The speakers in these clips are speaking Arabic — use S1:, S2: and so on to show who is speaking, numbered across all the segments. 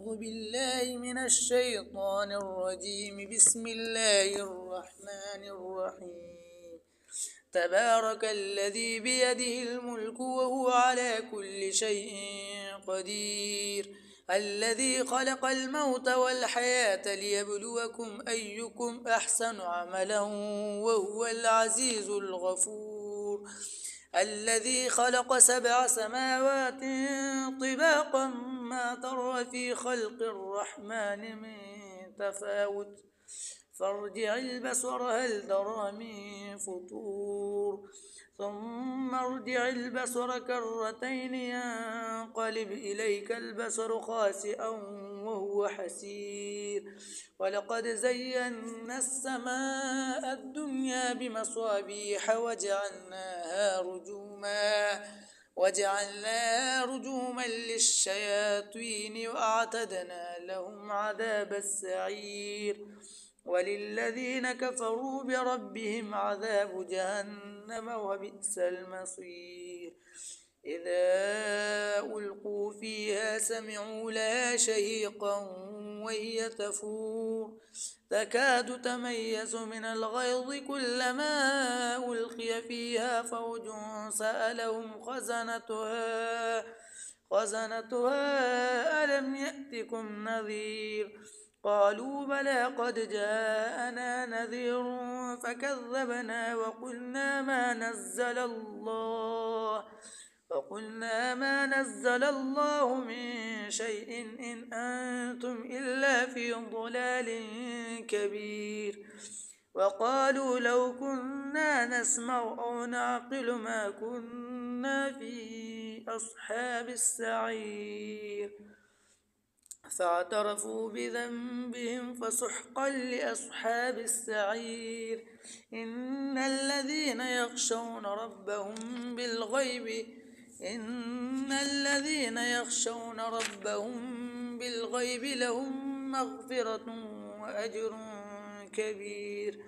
S1: أعوذ بالله من الشيطان الرجيم. بسم الله الرحمن الرحيم. تبارك الذي بيده الملك وهو على كل شيء قدير، الذي خلق الموت والحياة ليبلوكم أيكم أحسن عملا وهو العزيز الغفور، الذي خلق 7 سماوات طباقا ما ترى في خلق الرحمن من تفاوت فارجع البصر هل ترى من فطور ثم ارجع البصر كرتين ينقلب إليك البصر خاسئا وهو حسير، ولقد زينا السماء الدنيا بمصابيح وجعلناها رجوما للشياطين وأعتدنا لهم عذاب السعير، وللذين كفروا بربهم عذاب جهنم وبئس المصير. إذا ألقوا فيها سمعوا لها شهيقا وهي تفور تكاد تميز من الغيظ كلما ألقي فيها فوج سألهم خزنتها ألم يأتكم نذير قالوا بلى قد جاءنا نذير فكذبنا وقلنا ما نزل الله من شيء إن أنتم إلا في ضلال كبير، وقالوا لو كنا نسمع أو نعقل ما كنا في أصحاب السعير، فاعترفوا بذنبهم فسحقا لأصحاب السعير. إن الذين يخشون ربهم بالغيب لهم مغفرة وأجر كبير.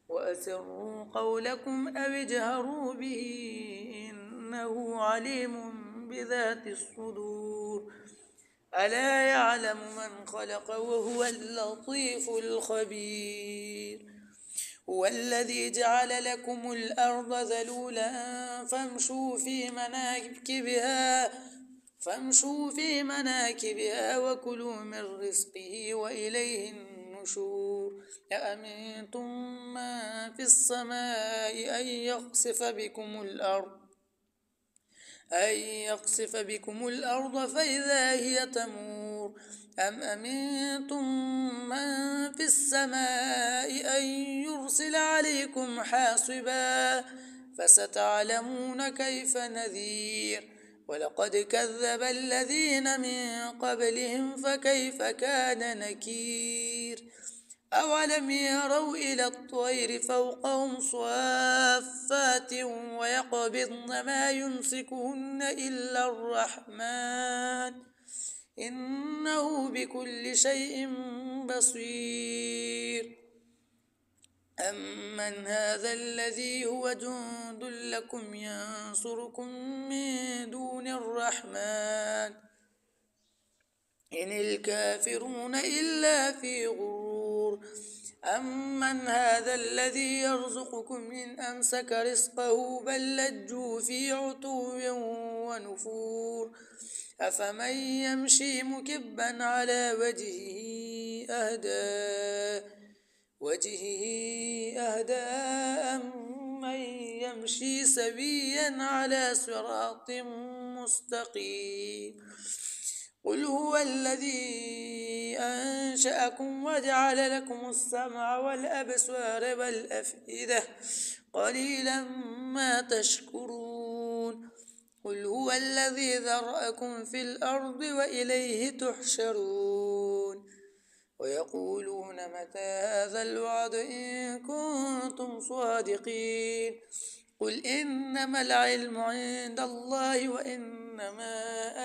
S1: وأسروا قولكم أو اجهروا به إنه عليم بذات الصدور. ألا يعلم من خلق وهو اللطيف الخبير. هو الذي جعل لكم الأرض ذلولا فامشوا في مناكبها وكلوا من رزقه وإليه النشور. أأمنتم من في السماء أن يخسف بكم الأرض فإذا هي تمور، أم أمنتم من في السماء أن يرسل عليكم حاصبا فستعلمون كيف نذير. ولقد كذب الذين من قبلهم فكيف كان نكير. أولم يروا إلى الطير فوقهم صافات ويقبضن ما يمسكهن إلا الرحمن إنه بكل شيء بصير. أمن هذا الذي هو جند لكم ينصركم من دون الرحمن إن الكافرون إلا في غرور. أمن هذا الذي يرزقكم إن أمسك رزقه بل لجوا في عتو ونفور. أفمن يمشي مكبا على وجهه أهدى أمن يمشي سويا على صراط مستقيم. قل هو الذي أنشأكم وجعل لكم السمع والأبصار والأفئدة قليلا ما تشكرون. قل هو الذي ذرأكم في الأرض وإليه تحشرون. ويقولون متى هذا الوعد إن كنتم صادقين. قل إنما العلم عند الله وإنما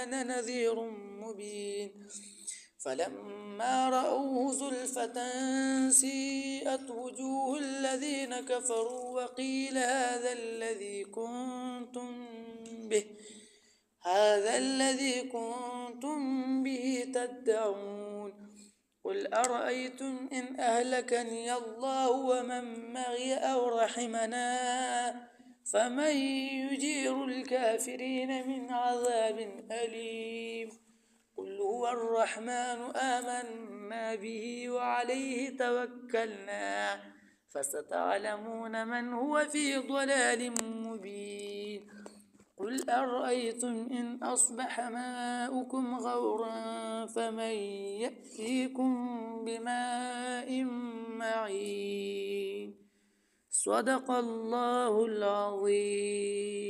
S1: أنا نذير مبين. فلما رأوه زلفة سيئت وجوه الذين كفروا وقيل هذا الذي كنتم به هذا الذي كنتم به تدعون قل أرأيتم إن أهلكني الله ومن معي أو رحمنا فمن يجير الكافرين من عذاب أليم قل هو الرحمن آمنا به وعليه توكلنا فستعلمون من هو في ضلال مبين قل أرأيتم إن أصبح ماؤكم غورا فمن يأتيكم بماء معين صدق الله العظيم.